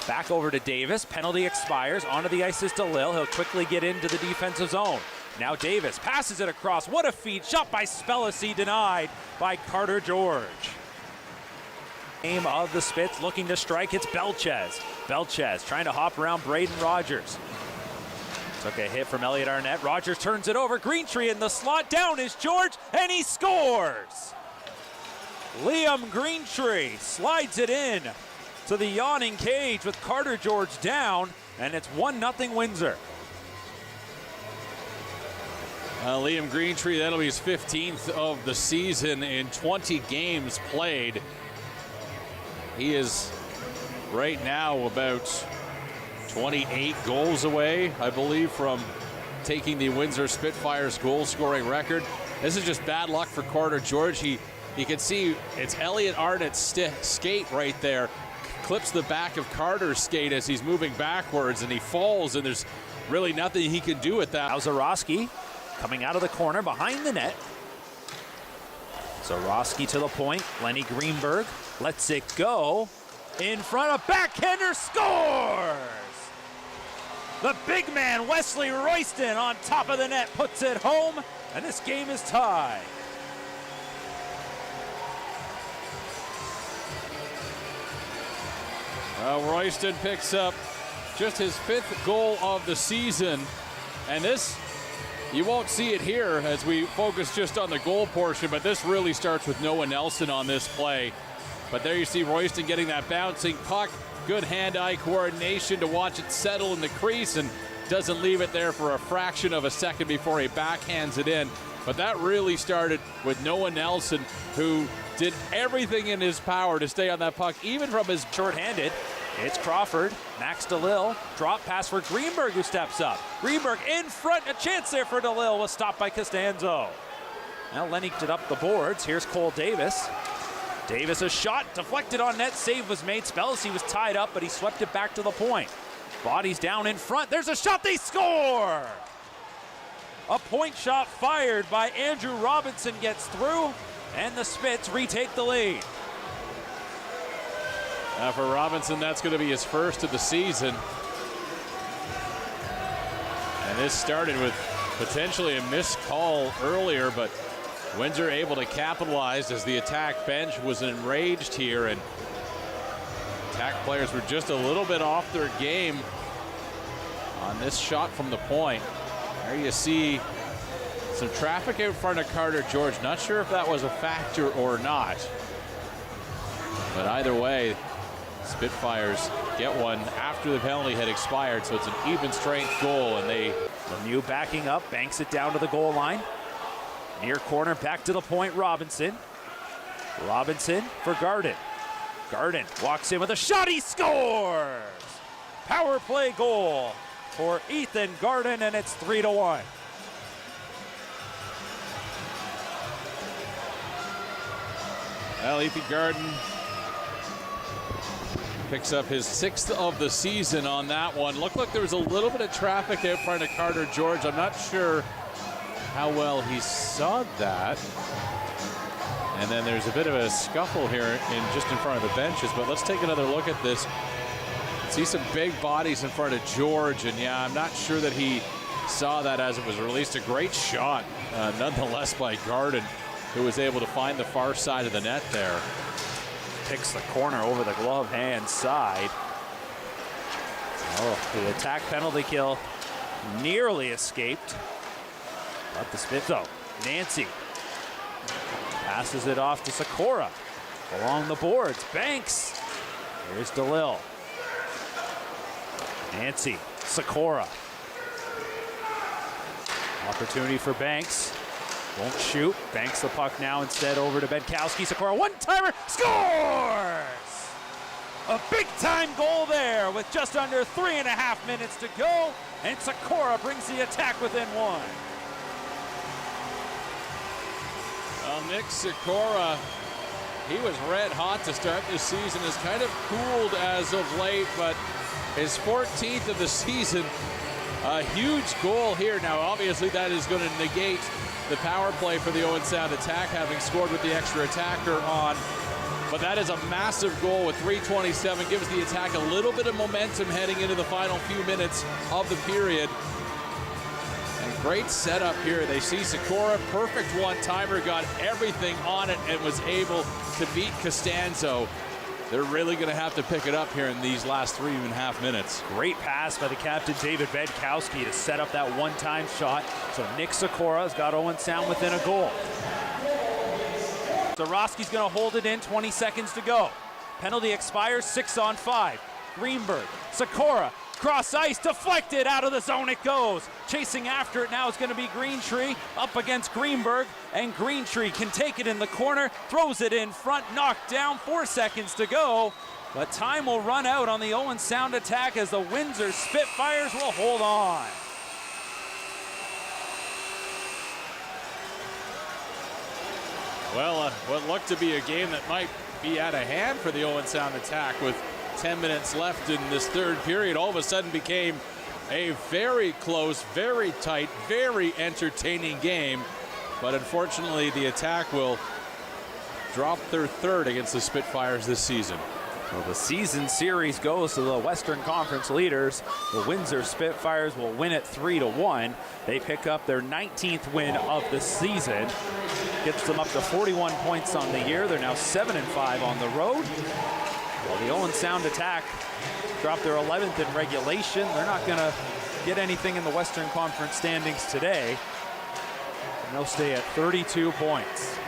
Back over to Davis. Penalty expires. Onto the ice is DeLille. He'll quickly get into the defensive zone. Now Davis passes it across. What a feed. Shot by Spellacy, denied by Carter George. Game of the Spits looking to strike. It's Belchez. Belchez trying to hop around Braden Rogers. Took a hit from Elliot Arnett. Rogers turns it over. Greentree in the slot. Down is George, and he scores. Liam Greentree slides it in to the yawning cage with Carter George down, and it's 1-0 Windsor. Liam Greentree, that'll be his 15th of the season in 20 games played. He is right now about 28 goals away, I believe, from taking the Windsor Spitfires goal-scoring record. This is just bad luck for Carter George. You can see it's Elliot Arnett's skate right there. Clips the back of Carter's skate as he's moving backwards, and he falls, and there's really nothing he can do with that. Now Zarowski coming out of the corner behind the net. Zarowski to the point. Lenny Greenberg lets it go. In front of backhander, scores! The big man, Wesley Royston, on top of the net, puts it home, and this game is tied. Royston picks up just his 5th goal of the season, and this, you won't see it here as we focus just on the goal portion, but this really starts with Noah Nelson on this play. But there you see Royston getting that bouncing puck. Good hand-eye coordination to watch it settle in the crease, and doesn't leave it there for a fraction of a second before he backhands it in. But that really started with Noah Nelson, who did everything in his power to stay on that puck, even from his short-handed. It's Crawford, Max DeLille, drop pass for Greenberg, who steps up. Greenberg in front, a chance there for DeLille, was stopped by Costanzo. Now Lenny it up the boards. Here's Cole Davis. Davis, a shot, deflected on net, save was made. Spellacy was tied up, but he swept it back to the point. Bodies down in front, there's a shot, they score! A point shot fired by Andrew Robinson gets through, and the Spits retake the lead. For Robinson, that's going to be his first of the season. And this started with potentially a missed call earlier, but Windsor able to capitalize as the attack bench was enraged here, and attack players were just a little bit off their game on this shot from the point. There you see some traffic out front of Carter George. Not sure if that was a factor or not, but either way, Spitfires get one after the penalty had expired, so it's an even strength goal, and Lemieux backing up, banks it down to the goal line. Near corner, back to the point, Robinson. Robinson for Garden. Garden walks in with a shot, he scores! Power play goal for Ethan Garden, and it's 3-1. Well, Ethan Garden picks up his 6th of the season on that one. Looked like there was a little bit of traffic out front of Carter George. I'm not sure how well he saw that. And then there's a bit of a scuffle here just in front of the benches, but let's take another look at this. See some big bodies in front of George, and yeah, I'm not sure that he saw that as it was released. A great shot nonetheless by Garden, who was able to find the far side of the net there. Picks the corner over the glove hand side. Oh, the attack penalty kill nearly escaped. But the Spit, though, Nancy passes it off to Sikora. Along the boards, Banks. Here's DeLille. Nancy, Sikora. Opportunity for Banks. Won't shoot. Banks the puck now instead over to Benkowski. Sikora, one-timer, scores! A big-time goal there with just under 3.5 minutes to go, and Sikora brings the attack within one. Well, Nick Sikora, he was red hot to start this season, has kind of cooled as of late, but his 14th of the season, a huge goal here. Now, obviously, that is going to negate the power play for the Owen Sound attack, having scored with the extra attacker on But that is a massive goal with 3:27. Gives the attack a little bit of momentum heading into the final few minutes of the period. And great setup here. They see Sikora, perfect one-timer, got everything on it and was able to beat Costanzo. They're really going to have to pick it up here in these last 3.5 minutes. Great pass by the captain, David Bedkowski, to set up that one-time shot. So Nick Sikora has got Owen Sound within a goal. Zarowski's going to hold it in, 20 seconds to go. Penalty expires, 6-on-5. Greenberg, Sikora, cross ice, deflected, out of the zone it goes. Chasing after it now is going to be Greentree, up against Greenberg, and Greentree can take it in the corner, throws it in front, knocked down, 4 seconds to go. But time will run out on the Owen Sound attack as the Windsor Spitfires will hold on. Well, what looked to be a game that might be out of hand for the Owen Sound attack with 10 minutes left in this third period, all of a sudden became a very close, very tight, very entertaining game. But unfortunately, the attack will drop their third against the Spitfires this season. Well, the season series goes to the Western Conference leaders. The Windsor Spitfires will win it 3-1. They pick up their 19th win of the season. Gets them up to 41 points on the year. They're now 7-5 on the road. Well, the Owen Sound attack dropped their 11th in regulation. They're not going to get anything in the Western Conference standings today. And they'll stay at 32 points.